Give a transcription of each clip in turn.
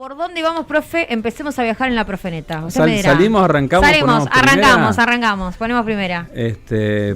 ¿Por dónde vamos, profe? Empecemos a viajar en la profeneta. Usted me dirá. Salimos, arrancamos. Arrancamos. Ponemos primera.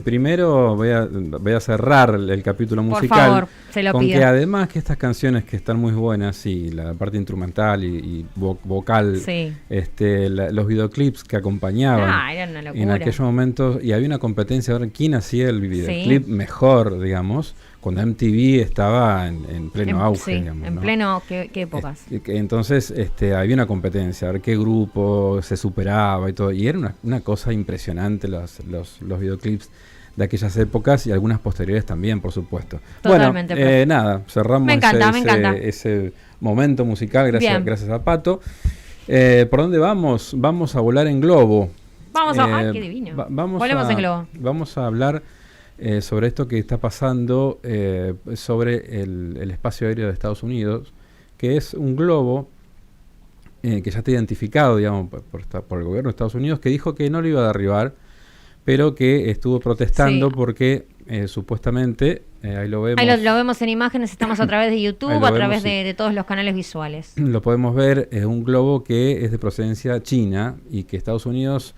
Primero voy a cerrar el capítulo musical. Por favor, se lo con pido. Que además que estas canciones que están muy buenas, y la parte instrumental y vocal, sí. Los videoclips que acompañaban era una locura. en aquellos momentos, y había una competencia a ver quién hacía el videoclip mejor, digamos, cuando MTV estaba en pleno auge, digamos, en ¿no? pleno, ¿qué épocas? Entonces había una competencia, a ver qué grupo se superaba y todo, y era una cosa impresionante los videoclips de aquellas épocas y algunas posteriores también, por supuesto. Totalmente. Bueno, nada, cerramos me encanta. ese momento musical gracias a Pato. ¿Por dónde vamos? Vamos a volar en globo. ¡Ay, qué divino! Volemos en globo. Vamos a hablar sobre esto que está pasando sobre el espacio aéreo de Estados Unidos, que es un globo que ya está identificado, digamos, por el gobierno de Estados Unidos, que dijo que no lo iba a derribar, pero que estuvo protestando porque supuestamente, ahí lo vemos. Ahí lo vemos en imágenes, estamos a través de YouTube, a través de todos los canales visuales. Lo podemos ver, es un globo que es de procedencia china y que Estados Unidos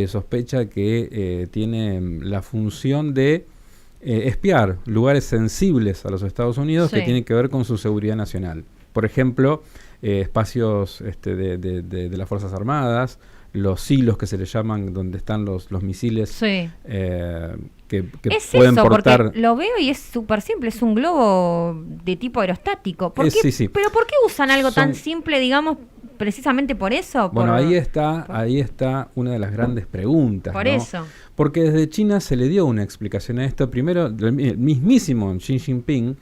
sospecha que tiene la función de espiar lugares sensibles a los Estados Unidos que tienen que ver con su seguridad nacional. Por ejemplo, espacios de las Fuerzas Armadas, los silos que se le llaman, donde están los misiles que pueden portar. Porque lo veo y es súper simple, es un globo de tipo aerostático. ¿Por qué? Sí. ¿Pero por qué usan algo tan simple, digamos, precisamente por eso? Bueno, ahí está una de las grandes preguntas. Por ¿no? eso. Porque desde China se le dio una explicación a esto. Primero, el mismísimo Xi Jinping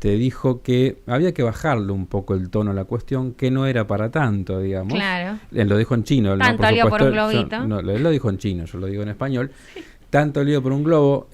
dijo que había que bajarle un poco el tono a la cuestión, que no era para tanto, digamos. Claro. Él lo dijo en chino. Tanto lío por un globito. Él lo dijo en chino, yo lo digo en español. Tanto lío por un globo.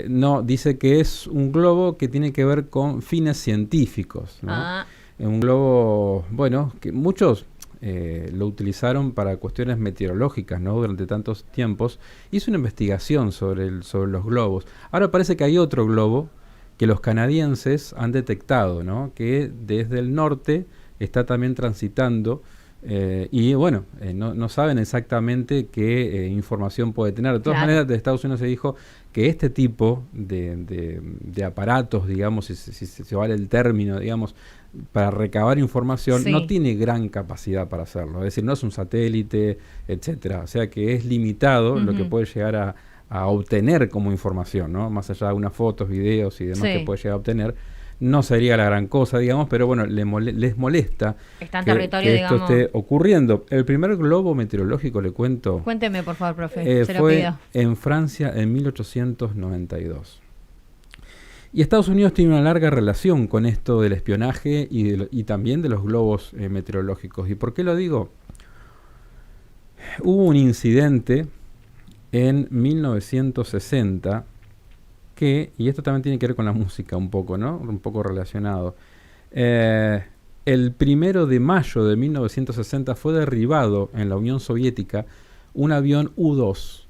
No, dice que es un globo que tiene que ver con fines científicos, ¿no? Un globo, bueno, que muchos lo utilizaron para cuestiones meteorológicas, ¿no? Durante tantos tiempos. Hizo una investigación sobre los globos. Ahora parece que hay otro globo que los canadienses han detectado, ¿no? Que desde el norte está también transitando y bueno, no saben exactamente qué información puede tener. De todas maneras, de Estados Unidos se dijo que este tipo de aparatos, digamos, si se vale el término, digamos, para recabar información, no tiene gran capacidad para hacerlo. Es decir, no es un satélite, etcétera. O sea que es limitado lo que puede llegar a obtener como información, ¿no? Más allá de unas fotos, videos y demás que puede llegar a obtener, no sería la gran cosa, digamos, pero bueno, les molesta que esto esté ocurriendo. El primer globo meteorológico, le cuento. Cuénteme, por favor, profe, se lo fue pido. en Francia en 1892. Y Estados Unidos tiene una larga relación con esto del espionaje y también de los globos meteorológicos. ¿Y por qué lo digo? Hubo un incidente en 1960 y esto también tiene que ver con la música un poco, ¿no? Un poco relacionado. El 1 de mayo de 1960 fue derribado en la Unión Soviética un avión U-2.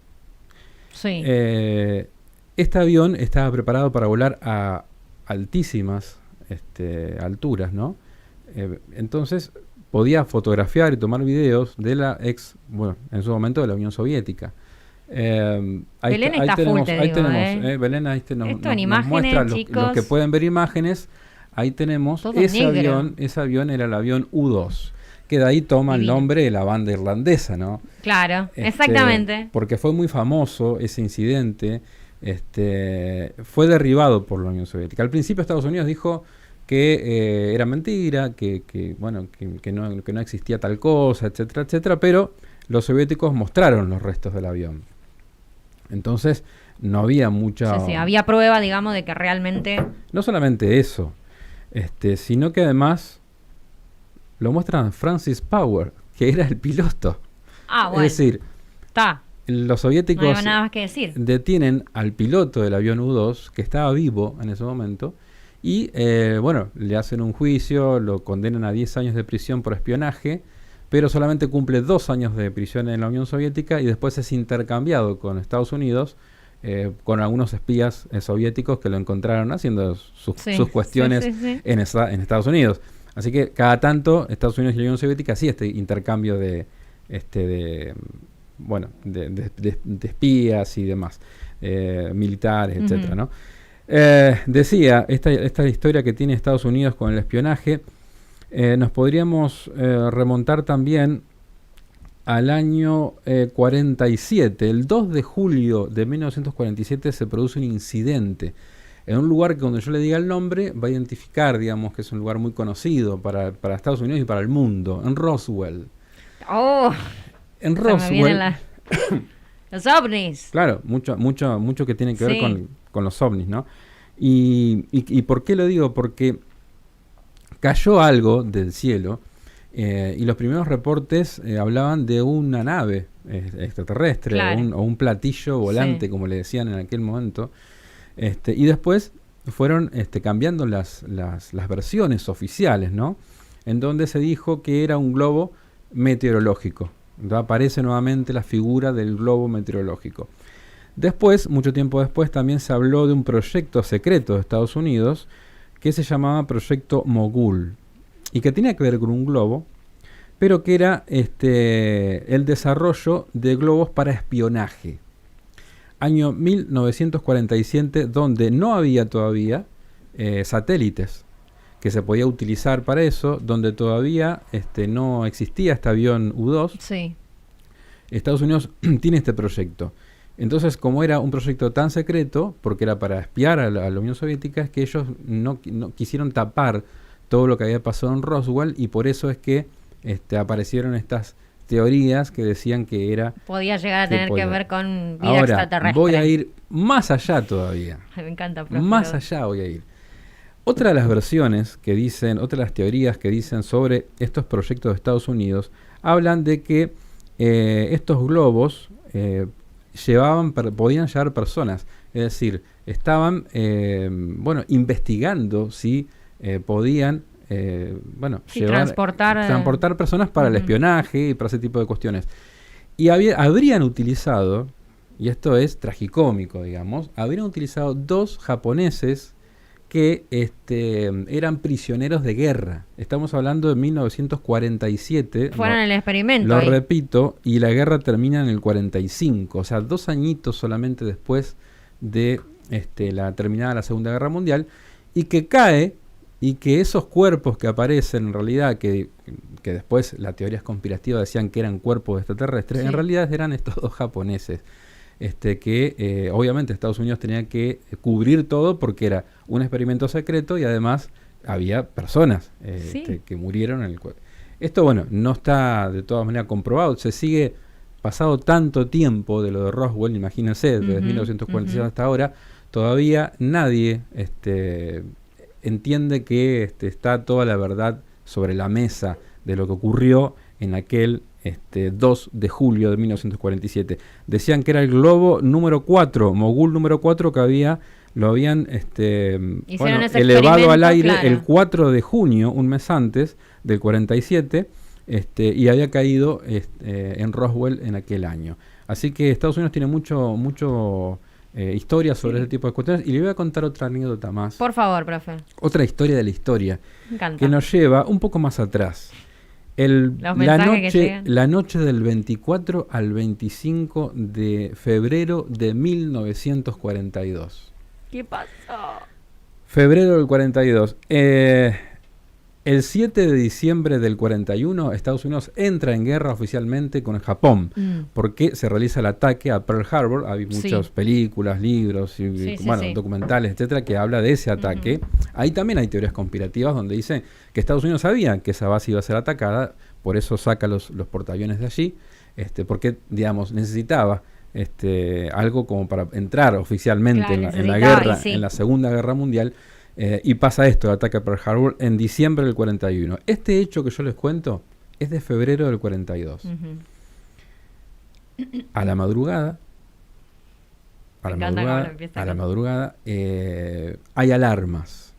Sí. Este avión estaba preparado para volar a altísimas alturas, ¿no? Entonces podía fotografiar y tomar videos de en su momento de la Unión Soviética. Belén está full, te digo, Belén esto nos imágenes, muestra los que pueden ver imágenes. Ahí tenemos todo ese negro. avión. Ese avión era el avión U-2, que de ahí toma el nombre de la banda irlandesa, ¿no? Claro, exactamente. Porque fue muy famoso ese incidente. Fue derribado por la Unión Soviética. Al principio Estados Unidos dijo que era mentira, que no existía tal cosa, etcétera, etcétera, pero los soviéticos mostraron los restos del avión. Entonces no había mucha... Sí, había prueba, digamos, de que realmente... No solamente eso, sino que además lo muestran Francis Power, que era el piloto. Bueno. Es decir, los soviéticos no hay nada más que decir. Detienen al piloto del avión U-2, que estaba vivo en ese momento, y le hacen un juicio, lo condenan a 10 años de prisión por espionaje, pero solamente cumple 2 años de prisión en la Unión Soviética y después es intercambiado con Estados Unidos, con algunos espías soviéticos que lo encontraron haciendo sus cuestiones en Estados Unidos. Así que cada tanto Estados Unidos y la Unión Soviética hacía este intercambio de espías y demás, militares, etcétera, ¿no? Decía, esta historia que tiene Estados Unidos con el espionaje, nos podríamos remontar también al año 47. El 2 de julio de 1947 se produce un incidente en un lugar que cuando yo le diga el nombre va a identificar, digamos, que es un lugar muy conocido para Estados Unidos y para el mundo, en Roswell. ¡Oh! En Roswell. Los ovnis. Claro, mucho que tiene que ver con los ovnis, ¿no? Y ¿por qué lo digo? Porque cayó algo del cielo y los primeros reportes hablaban de una nave extraterrestre, claro, o un platillo volante, como le decían en aquel momento. Y después fueron cambiando las versiones oficiales, ¿no? En donde se dijo que era un globo meteorológico. Entonces aparece nuevamente la figura del globo meteorológico. Después, mucho tiempo después, también se habló de un proyecto secreto de Estados Unidos que se llamaba Proyecto Mogul y que tenía que ver con un globo, pero que era el desarrollo de globos para espionaje. Año 1947, donde no había todavía satélites que se podía utilizar para eso, donde todavía no existía este avión U-2. Sí. Estados Unidos tiene este proyecto. Entonces, como era un proyecto tan secreto, porque era para espiar a la Unión Soviética, es que ellos no quisieron tapar todo lo que había pasado en Roswell, y por eso es que aparecieron estas teorías que decían que era... Podía llegar a tener que ver con vida Ahora, extraterrestre. voy a ir más allá todavía. Me encanta, profe. Más allá voy a ir. Otra de las versiones que dicen, otra de las teorías que dicen sobre estos proyectos de Estados Unidos, hablan de que estos globos podían llevar personas. Es decir, estaban investigando si podían transportar personas para el espionaje y para ese tipo de cuestiones. Y habrían utilizado, y esto es tragicómico, digamos, habrían utilizado 2 japoneses que eran prisioneros de guerra. Estamos hablando de 1947. Fueron el experimento. Lo repito, y la guerra termina en el 45. O sea, 2 añitos solamente después de la terminada la Segunda Guerra Mundial. Y que cae, y que esos cuerpos que aparecen en realidad, que después las teorías conspirativas decían que eran cuerpos extraterrestres, en realidad eran estos 2 japoneses. Que obviamente Estados Unidos tenía que cubrir todo porque era un experimento secreto y además había personas que murieron en el cuerpo. Esto, no está de todas maneras comprobado. Se sigue pasado tanto tiempo de lo de Roswell, imagínense, desde 1946 hasta ahora, todavía nadie entiende que está toda la verdad sobre la mesa de lo que ocurrió en aquel 2 de julio de 1947. Decían que era el globo número 4, Mogul número 4, que lo habían elevado al aire, claro, el 4 de junio, un mes antes del 47, y había caído en Roswell en aquel año. Así que Estados Unidos tiene mucho historia sobre ese tipo de cuestiones, y le voy a contar otra anécdota más. Por favor, profe. Otra historia de la historia. Me encanta. Que nos lleva un poco más atrás. La noche del 24 al 25 de febrero de 1942. ¿Qué pasó? Febrero del 42. El 7 de diciembre del 41, Estados Unidos entra en guerra oficialmente con Japón, porque se realiza el ataque a Pearl Harbor. Hay muchas películas, libros, documentales, etcétera, que habla de ese ataque. Ahí también hay teorías conspirativas donde dicen que Estados Unidos sabía que esa base iba a ser atacada, por eso saca los portaaviones de allí, porque, digamos, necesitaba algo como para entrar oficialmente en la guerra, en la Segunda Guerra Mundial. Y pasa esto, el ataque a Pearl Harbor en diciembre del 41. Este hecho que yo les cuento es de febrero del 42. A la madrugada, hay alarmas.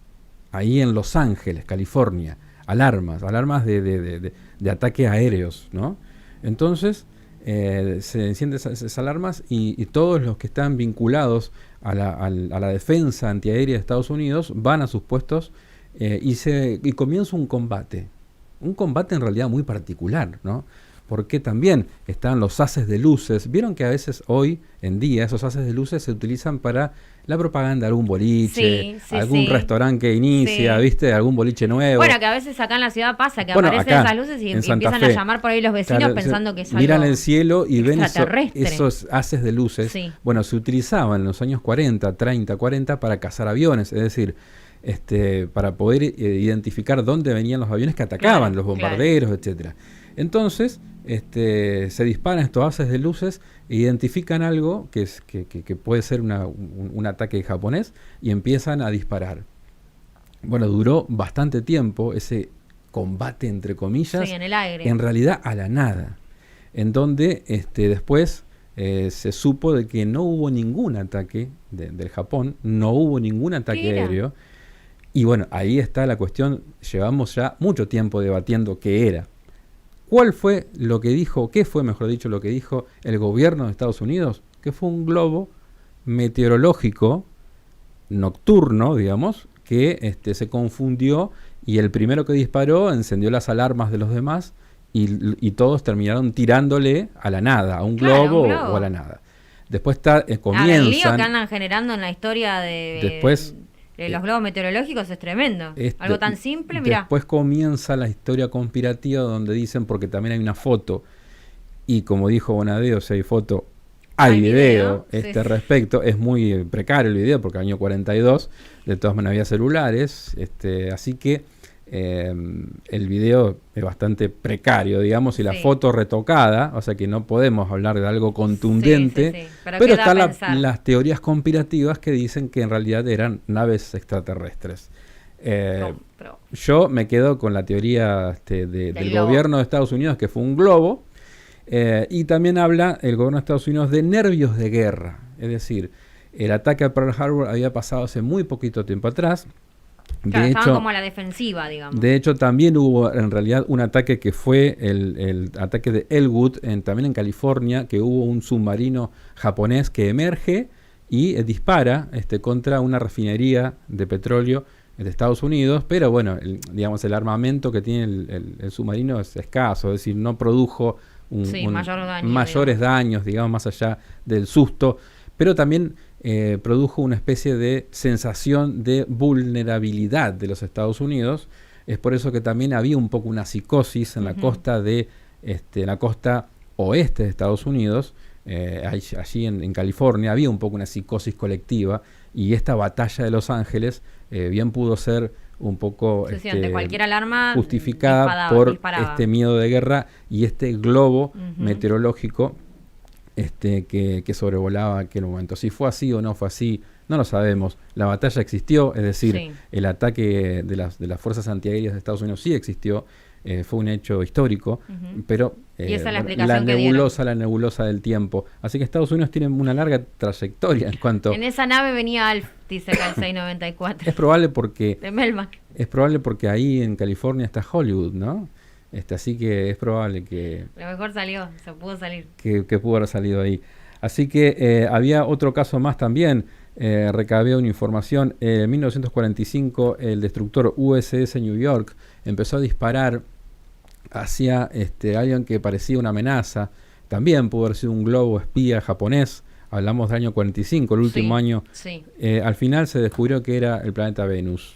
Ahí en Los Ángeles, California, alarmas de ataques aéreos, ¿no? Entonces se encienden esas alarmas y todos los que están vinculados a la defensa antiaérea de Estados Unidos van a sus puestos y comienza un combate en realidad muy particular, ¿no? Porque también están los haces de luces. Vieron que a veces hoy en día esos haces de luces se utilizan para la propaganda de algún boliche, algún restaurante que inicia, ¿viste? Algún boliche nuevo. Bueno, que a veces acá en la ciudad pasa que aparecen esas luces y empiezan a llamar por ahí los vecinos pensando que es algo miran el cielo y ven esos haces de luces. Sí. Bueno, se utilizaban en los años 40, 30, 40 para cazar aviones, es decir, para poder identificar dónde venían los aviones que atacaban, los bombarderos, etcétera. Entonces, se disparan estos haces de luces e identifican algo que puede ser un ataque japonés y empiezan a disparar. Bueno, duró bastante tiempo ese combate, entre comillas, en el aire. En realidad a la nada, en donde después se supo de que no hubo ningún ataque del Japón, no hubo ningún ataque aéreo. Y bueno, ahí está la cuestión, llevamos ya mucho tiempo debatiendo qué era. ¿Cuál fue lo que dijo, qué fue, mejor dicho, lo que dijo el gobierno de Estados Unidos? Que fue un globo meteorológico nocturno, digamos, que se confundió y el primero que disparó encendió las alarmas de los demás y todos terminaron tirándole a la nada, a un globo o a la nada. Después comienzan... El lío que andan generando en la historia de los globos meteorológicos es tremendo. Algo tan simple, mirá. Después comienza la historia conspirativa donde dicen, porque también hay una foto, y como dijo Bonadeo, si hay foto, hay video respecto. Es muy precario el video porque año 42, de todas maneras había celulares, así que el video es bastante precario, digamos, y la foto retocada, o sea que no podemos hablar de algo contundente, pero están las teorías conspirativas que dicen que en realidad eran naves extraterrestres. Yo me quedo con la teoría del gobierno de Estados Unidos, que fue un globo, y también habla el gobierno de Estados Unidos de nervios de guerra, es decir, el ataque a Pearl Harbor había pasado hace muy poquito tiempo atrás. Claro, estaban como a la defensiva, digamos. De hecho, también hubo en realidad un ataque que fue el ataque de Elwood, también en California, que hubo un submarino japonés que emerge y dispara contra una refinería de petróleo de Estados Unidos, pero bueno, el armamento que tiene el submarino es escaso, es decir, no produjo mayores daños, digamos, más allá del susto, pero también produjo una especie de sensación de vulnerabilidad de los Estados Unidos. Es por eso que también había un poco una psicosis en la costa la costa oeste de Estados Unidos, allí en California, había un poco una psicosis colectiva, y esta batalla de Los Ángeles bien pudo ser un poco ante cualquier alarma justificada por este miedo de guerra y este globo meteorológico que sobrevolaba aquel momento. Si fue así o no fue así, no lo sabemos. La batalla existió, es decir, el ataque de las fuerzas antiaéreas de Estados Unidos sí existió, fue un hecho histórico, pero y esa es la explicación la nebulosa del tiempo. Así que Estados Unidos tiene una larga trayectoria en cuanto... En esa nave venía Alf, dice acá el 694. Es probable porque... De Melmac. Es probable porque ahí en California está Hollywood, ¿no? Así que es probable que... Lo mejor salió, se pudo salir. Que pudo haber salido ahí. Así que había otro caso más también, recabé una información. En 1945 el destructor USS New York empezó a disparar hacia alguien que parecía una amenaza. También pudo haber sido un globo espía japonés. Hablamos del año 45, el último año. Al final se descubrió que era el planeta Venus.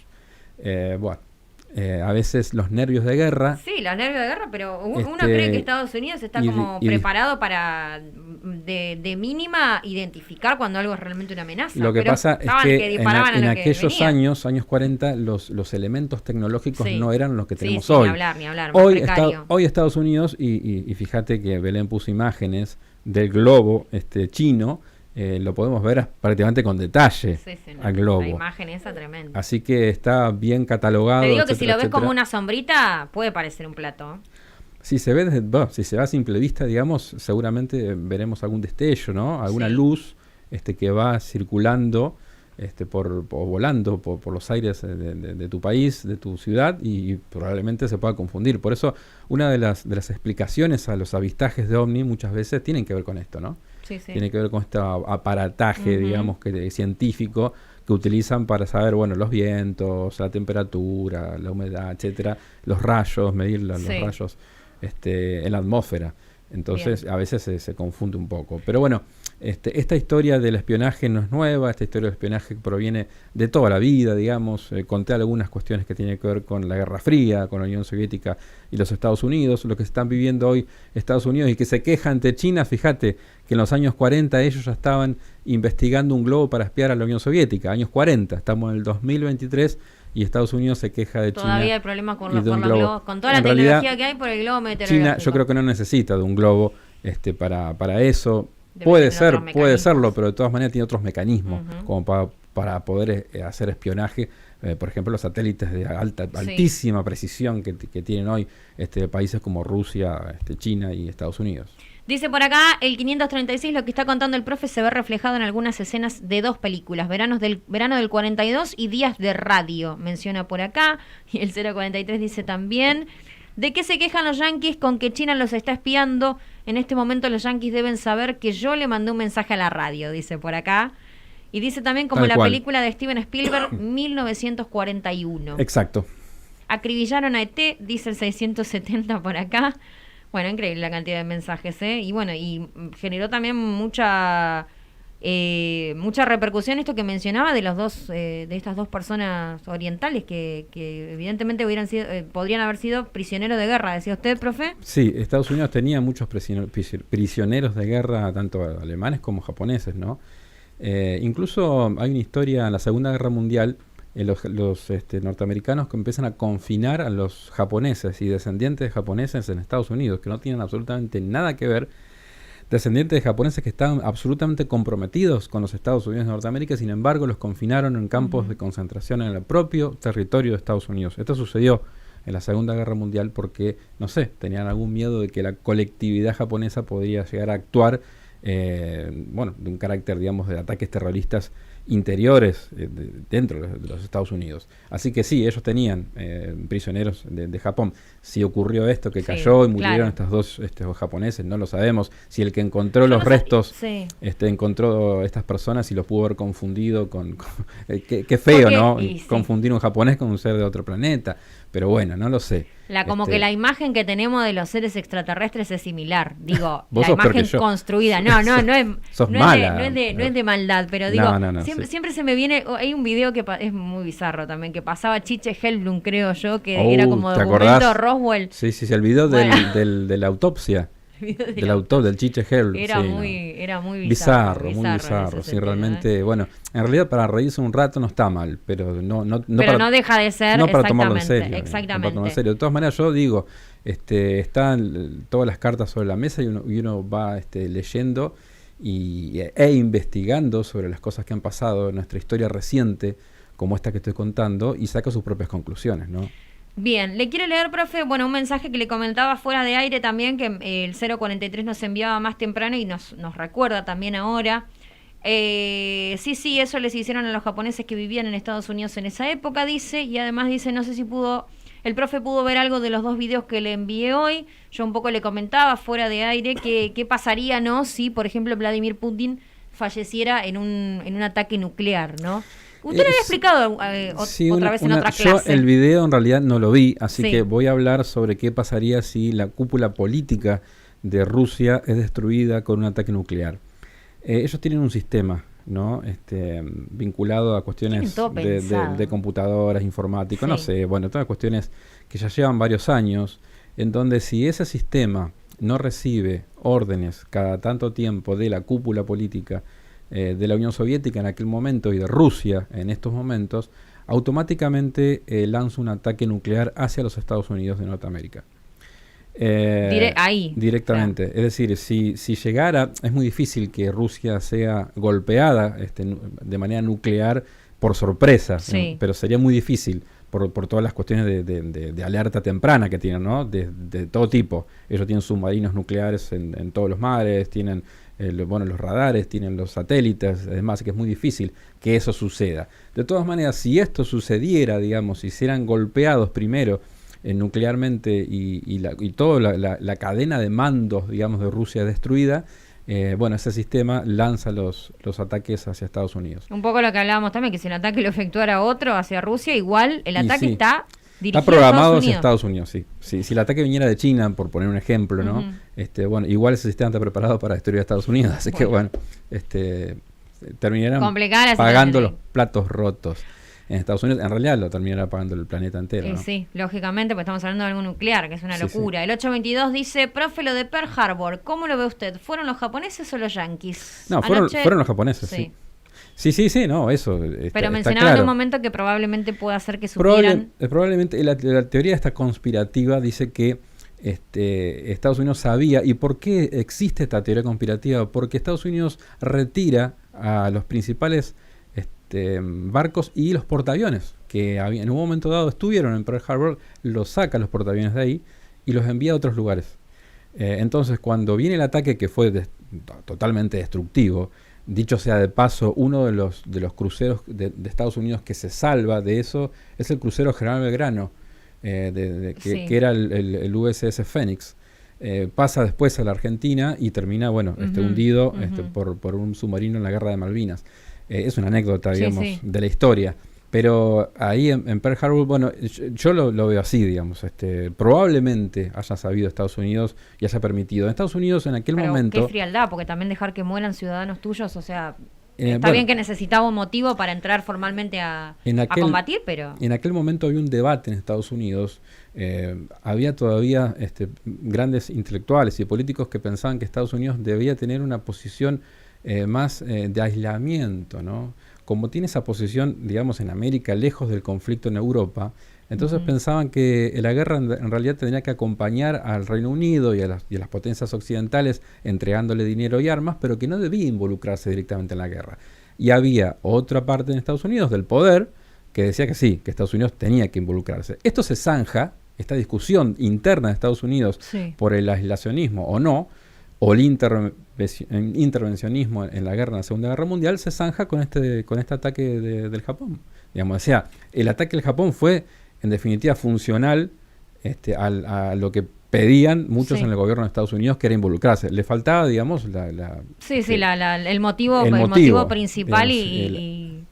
A veces los nervios de guerra. Sí, los nervios de guerra, pero uno cree que Estados Unidos está como preparado para de mínima identificar cuando algo es realmente una amenaza. Lo que pasa es que en aquellos años 40, los elementos tecnológicos no eran los que tenemos hoy. Ni hablar. Hoy Estados Unidos, y fíjate que Belén puso imágenes del globo chino. Lo podemos ver prácticamente con detalle al globo. La imagen esa tremenda. Así que está bien catalogado. Te digo que si lo ves como una sombrita, puede parecer un plato. Si se ve si se va a simple vista, digamos, seguramente veremos algún destello, ¿no? Alguna luz que va circulando o volando por los aires de tu país, de tu ciudad, y probablemente se pueda confundir. Por eso, una de las explicaciones a los avistajes de ovni muchas veces tienen que ver con esto, ¿no? Tiene que ver con este aparataje, digamos, científico, que utilizan para saber, bueno, los vientos, la temperatura, la humedad, etcétera, los rayos, medir los rayos en la atmósfera. Entonces, a veces se confunde un poco. Pero bueno, esta historia del espionaje no es nueva, esta historia del espionaje proviene de toda la vida, digamos. Conté algunas cuestiones que tienen que ver con la Guerra Fría, con la Unión Soviética y los Estados Unidos, lo que están viviendo hoy Estados Unidos y que se queja ante China. Fíjate que en los años 40 ellos ya estaban investigando un globo para espiar a la Unión Soviética, años 40, estamos en el 2023 y Estados Unidos se queja de China. Todavía hay problemas con los globos, con toda la tecnología que hay por el globo meteorológico. China yo creo que no necesita de un globo para eso. Puede serlo, pero de todas maneras tiene otros mecanismos como para poder hacer espionaje. Por ejemplo, los satélites de altísima precisión que tienen hoy países como Rusia, China y Estados Unidos. Dice por acá, el 536, lo que está contando el profe se ve reflejado en algunas escenas de 2 películas, Verano del 42 y Días de Radio, menciona por acá. Y el 043 dice también, ¿de qué se quejan los yanquis con que China los está espiando? En este momento los yanquis deben saber que yo le mandé un mensaje a la radio, dice por acá. Y dice también como la película de Steven Spielberg, 1941. Exacto. Acribillaron a ET, dice el 670 por acá. Bueno, increíble la cantidad de mensajes, ¿eh? Y bueno, y generó también mucha repercusión esto que mencionaba de los dos, de estas 2 personas orientales que evidentemente podrían haber sido prisioneros de guerra. ¿Decía usted, profe? Sí, Estados Unidos tenía muchos prisioneros de guerra, tanto alemanes como japoneses, ¿no? Incluso hay una historia en la Segunda Guerra Mundial. Los norteamericanos que empiezan a confinar a los japoneses y descendientes de japoneses en Estados Unidos, que no tienen absolutamente nada que ver, descendientes de japoneses que estaban absolutamente comprometidos con los Estados Unidos de Norteamérica, sin embargo los confinaron en campos de concentración en el propio territorio de Estados Unidos. Esto sucedió en la Segunda Guerra Mundial porque, no sé, tenían algún miedo de que la colectividad japonesa podría llegar a actuar de un carácter, digamos, de ataques terroristas interiores dentro de los Estados Unidos. Así que sí, ellos tenían prisioneros de Japón. Si ocurrió esto que cayó y murieron estos dos japoneses, no lo sabemos. Si el que encontró los restos encontró estas personas y los pudo haber confundido con qué feo, ¿no? Confundir un japonés con un ser de otro planeta. Pero bueno, no lo sé. Como que la imagen que tenemos de los seres extraterrestres es similar. Digo, la imagen construida. No es de maldad, pero digo, siempre se me viene. Hay un video que es muy bizarro también, que pasaba Chiche Helblum, creo yo, que era como documento Roswell. Sí, el video de la autopsia. Del Chiche Helblum. Era muy bizarro. Muy bizarro. Sí, realmente, bueno, en realidad para reírse un rato no está mal, pero no deja de ser. No para tomarlo en serio. Exactamente. No para tomarlo en serio. De todas maneras, yo digo, están todas las cartas sobre la mesa y uno va leyendo e investigando sobre las cosas que han pasado en nuestra historia reciente, como esta que estoy contando, y saca sus propias conclusiones, ¿no? Bien, le quiero leer, profe, un mensaje que le comentaba fuera de aire también, que el 043 nos enviaba más temprano y nos recuerda también ahora. Sí, eso les hicieron a los japoneses que vivían en Estados Unidos en esa época, dice, y además dice, no sé si el profe pudo ver algo de los 2 videos que le envié hoy. Yo un poco le comentaba fuera de aire qué pasaría, ¿no? Si, por ejemplo, Vladimir Putin falleciera en un ataque nuclear, ¿no? Usted lo había explicado otra vez en otra clase. Yo el video en realidad no lo vi, así que voy a hablar sobre qué pasaría si la cúpula política de Rusia es destruida con un ataque nuclear. Ellos tienen un sistema, ¿no? Vinculado a cuestiones de computadoras, informáticas, no sé, todas cuestiones que ya llevan varios años, en donde si ese sistema no recibe órdenes cada tanto tiempo de la cúpula política de la Unión Soviética en aquel momento y de Rusia en estos momentos, automáticamente lanza un ataque nuclear hacia los Estados Unidos de Norteamérica. Directamente. Claro. Es decir, si llegara, es muy difícil que Rusia sea golpeada de manera nuclear por sorpresa, pero sería muy difícil por todas las cuestiones de alerta temprana que tienen, ¿no? De todo tipo. Ellos tienen submarinos nucleares en todos los mares, tienen los radares, tienen los satélites, además que es muy difícil que eso suceda. De todas maneras, si esto sucediera, digamos, si serán golpeados primero nuclearmente y toda la cadena de mandos, digamos, de Rusia destruida, bueno, ese sistema lanza los ataques hacia Estados Unidos. Un poco lo que hablábamos también, que si el ataque lo efectuara otro hacia Rusia, igual el ataque está dirigido programado hacia Estados Unidos, sí. Si el ataque viniera de China, por poner un ejemplo, ¿no? Bueno, igual ese sistema está preparado para destruir a Estados Unidos, así que bueno, terminarán pagando los platos rotos en Estados Unidos. En realidad lo terminará pagando el planeta entero, ¿no? Sí, lógicamente, pues estamos hablando de algo nuclear, que es una locura. Sí. El 822 dice, profe, lo de Pearl Harbor, ¿cómo lo ve usted? ¿Fueron los japoneses o los yanquis? No, fueron los japoneses, sí. Sí, no, eso pero mencionaba en un momento que probablemente pueda ser que supieran... Probablemente la teoría esta conspirativa dice que Estados Unidos sabía. ¿Y por qué existe esta teoría conspirativa? Porque Estados Unidos retira a los principales barcos y los portaaviones que en un momento dado estuvieron en Pearl Harbor, los saca los portaaviones de ahí y los envía a otros lugares. Entonces, cuando viene el ataque, que fue totalmente destructivo, dicho sea de paso, uno de los cruceros de Estados Unidos que se salva de eso es el crucero General Belgrano, que era el USS Phoenix. Pasa después a la Argentina y termina hundido por un submarino en la Guerra de Malvinas. Es una anécdota, digamos, de la historia. Pero ahí en Pearl Harbor, bueno, yo lo veo así, digamos. Probablemente haya sabido Estados Unidos y haya permitido. En Estados Unidos en aquel momento... Qué frialdad, porque también dejar que mueran ciudadanos tuyos, o sea... Está bien que necesitaba un motivo para entrar formalmente a combatir, pero... En aquel momento había un debate en Estados Unidos. Había todavía grandes intelectuales y políticos que pensaban que Estados Unidos debía tener una posición más de aislamiento, ¿no? Como tiene esa posición, digamos, en América, lejos del conflicto en Europa, entonces pensaban que la guerra en realidad tendría que acompañar al Reino Unido y a las potencias occidentales entregándole dinero y armas, pero que no debía involucrarse directamente en la guerra. Y había otra parte en Estados Unidos del poder que decía que sí, que Estados Unidos tenía que involucrarse. Esto se zanja, esta discusión interna de Estados Unidos por el aislacionismo o no, o el intervencionismo en la guerra, en la Segunda Guerra Mundial, se zanja con este ataque del Japón. Digamos, o sea, el ataque del Japón fue, en definitiva, funcional a lo que pedían muchos en el gobierno de Estados Unidos, que era involucrarse. Le faltaba, digamos, el motivo principal, digamos,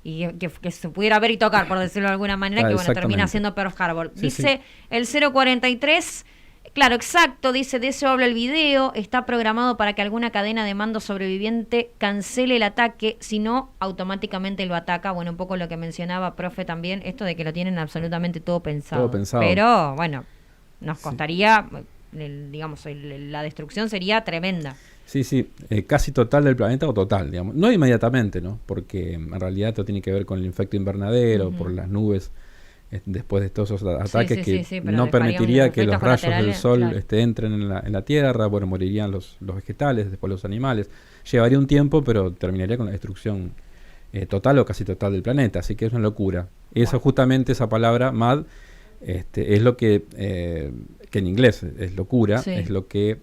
y que se pudiera ver y tocar, por decirlo de alguna manera, que bueno, termina siendo Pearl Harbor. Dice el 043... Claro, exacto, dice, de eso habla el video, está programado para que alguna cadena de mando sobreviviente cancele el ataque, si no, automáticamente lo ataca. Bueno, un poco lo que mencionaba, profe, también, esto de que lo tienen absolutamente todo pensado. Pero, bueno, nos costaría, la destrucción sería tremenda. Sí, casi total del planeta o total, digamos. No inmediatamente, ¿no? Porque en realidad esto tiene que ver con el efecto invernadero, por las nubes. Después de todos esos ataques no permitiría que los rayos del sol entren en la tierra, bueno, morirían los vegetales, después los animales. Llevaría un tiempo, pero terminaría con la destrucción total o casi total del planeta, así que es una locura. Eso justamente, esa palabra, mad, es lo que en inglés es locura, es lo que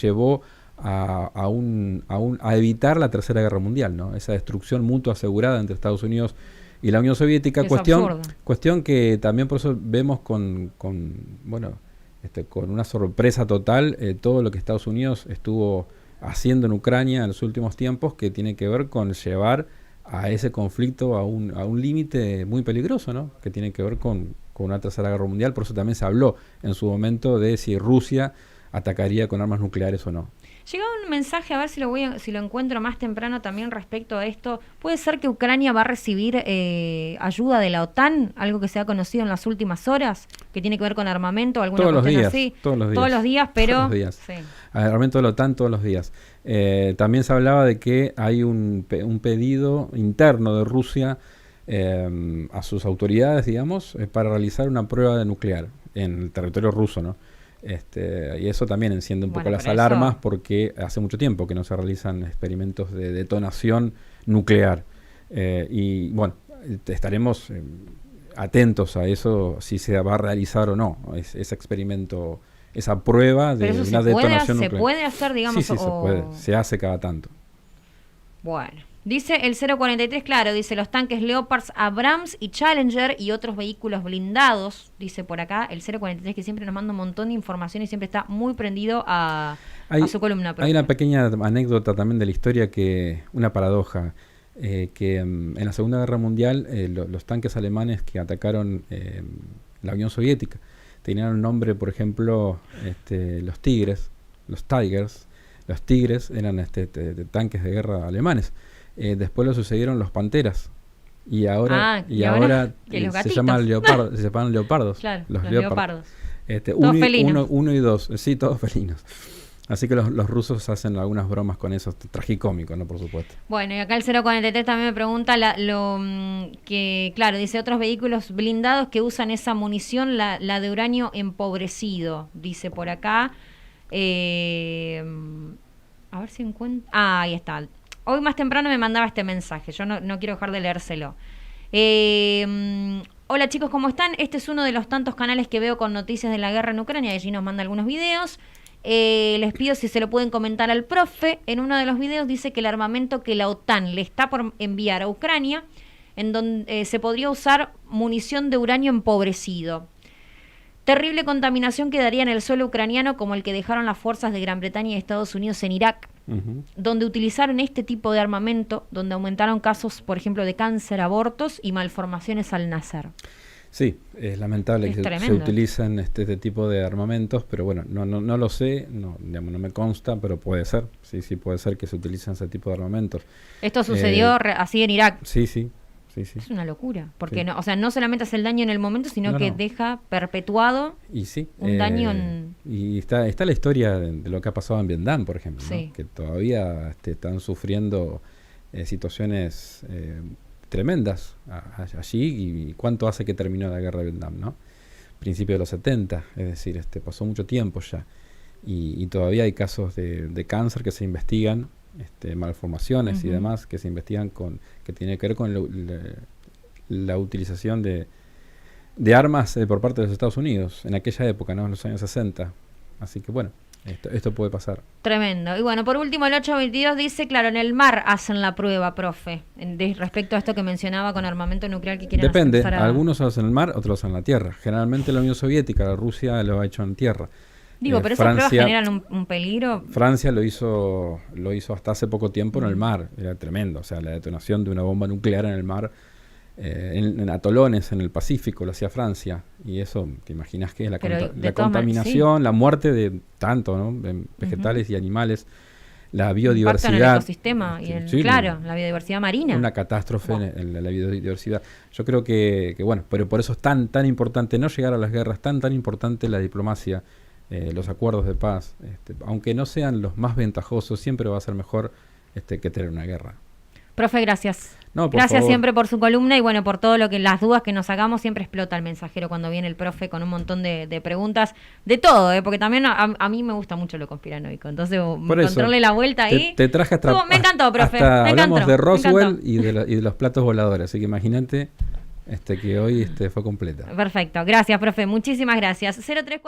llevó a evitar la Tercera Guerra Mundial, ¿no? Esa destrucción mutua asegurada entre Estados Unidos y la Unión Soviética, cuestión que también por eso vemos con una sorpresa total todo lo que Estados Unidos estuvo haciendo en Ucrania en los últimos tiempos, que tiene que ver con llevar a ese conflicto a un límite muy peligroso, ¿no? Que tiene que ver con una Tercera Guerra Mundial. Por eso también se habló en su momento de si Rusia atacaría con armas nucleares o no. Llegaba un mensaje, a ver si lo encuentro más temprano también respecto a esto. ¿Puede ser que Ucrania va a recibir ayuda de la OTAN? Algo que se ha conocido en las últimas horas, que tiene que ver con armamento, alguna cuestión así. Todos los días, pero... Todos los días. Sí. Armamento de la OTAN todos los días. También se hablaba de que hay un pedido interno de Rusia a sus autoridades, digamos, para realizar una prueba nuclear en el territorio ruso, ¿no? Y eso también enciende un poco las alarmas, porque hace mucho tiempo que no se realizan experimentos de detonación nuclear. Y bueno, estaremos atentos a eso, si se va a realizar o no ese experimento, esa prueba de una detonación nuclear. ¿Se puede hacer, digamos? Sí, se puede, se hace cada tanto. Bueno. Dice el 043, claro, dice los tanques Leopards, Abrams y Challenger y otros vehículos blindados, dice por acá el 043, que siempre nos manda un montón de información y siempre está muy prendido a su columna. Hay una pequeña anécdota también de la historia, una paradoja, que en la Segunda Guerra Mundial los tanques alemanes que atacaron la Unión Soviética tenían un nombre, por ejemplo, los Tigers. Los Tigres eran tanques de guerra alemanes. Después lo sucedieron los Panteras. Y ahora se llaman leopardos. Claro, los leopardos. Uno y dos, sí, todos felinos. Así que los rusos hacen algunas bromas con eso, tragicómico, ¿no? Por supuesto. Bueno, y acá el 043 también me pregunta que, claro, dice otros vehículos blindados que usan esa munición, la de uranio empobrecido, dice por acá. A ver si encuentro. Ahí está. Hoy más temprano me mandaba este mensaje. Yo no quiero dejar de leérselo. Hola chicos, ¿cómo están? Este es uno de los tantos canales que veo con noticias de la guerra en Ucrania y allí nos manda algunos videos. Les pido si se lo pueden comentar al profe. En uno de los videos dice que el armamento que la OTAN le está por enviar a Ucrania, en donde se podría usar munición de uranio empobrecido. Terrible contaminación quedaría en el suelo ucraniano como el que dejaron las fuerzas de Gran Bretaña y Estados Unidos en Irak, donde utilizaron este tipo de armamento, donde aumentaron casos, por ejemplo, de cáncer, abortos y malformaciones al nacer. Sí, es lamentable que se utilicen este tipo de armamentos, pero bueno, no lo sé, no me consta, pero puede ser, sí puede ser que se utilicen ese tipo de armamentos. Esto sucedió así en Irak. Sí. Es una locura, porque no solamente hace el daño en el momento, sino que deja perpetuado un daño en... Y está la historia de lo que ha pasado en Vietnam, por ejemplo, ¿no? Que todavía están sufriendo situaciones tremendas allí. ¿Y cuánto hace que terminó la guerra de Vietnam, no? Principio de los 70, es decir, pasó mucho tiempo ya. Y todavía hay casos de cáncer que se investigan, malformaciones y demás que se investigan que tiene que ver con la utilización de armas por parte de los Estados Unidos en aquella época, ¿no? En los años 60. Así que bueno, esto puede pasar. Tremendo. Y bueno, por último el 822 dice, claro, en el mar hacen la prueba, profe, respecto a esto que mencionaba con armamento nuclear que quieren hacer. Depende, algunos lo hacen en el mar, otros lo hacen en la tierra. Generalmente la Unión Soviética, la Rusia lo ha hecho en tierra. Pero esas pruebas generan un peligro. Francia lo hizo hasta hace poco tiempo en el mar. Era tremendo. O sea, la detonación de una bomba nuclear en el mar, en atolones en el Pacífico, lo hacía Francia. Y eso, te imaginas que es la contaminación, la muerte de tanto, ¿no? Vegetales y animales, la biodiversidad. En el ecosistema la biodiversidad marina. Una catástrofe en la biodiversidad. Yo creo que bueno, pero por eso es tan importante no llegar a las guerras, tan importante la diplomacia. Los acuerdos de paz, aunque no sean los más ventajosos, siempre va a ser mejor que tener una guerra. Profe, gracias. Gracias siempre por su columna y bueno, por todo las dudas que nos hagamos. Siempre explota el mensajero cuando viene el profe con un montón de preguntas, de todo, porque también a mí me gusta mucho lo conspiranoico. Entonces, encontrarle la vuelta ahí. Te traje hasta... Me encantó, profe. Hablamos de Roswell y de los platos voladores, así que imagínate que hoy fue completa. Perfecto, gracias, profe. Muchísimas gracias. 034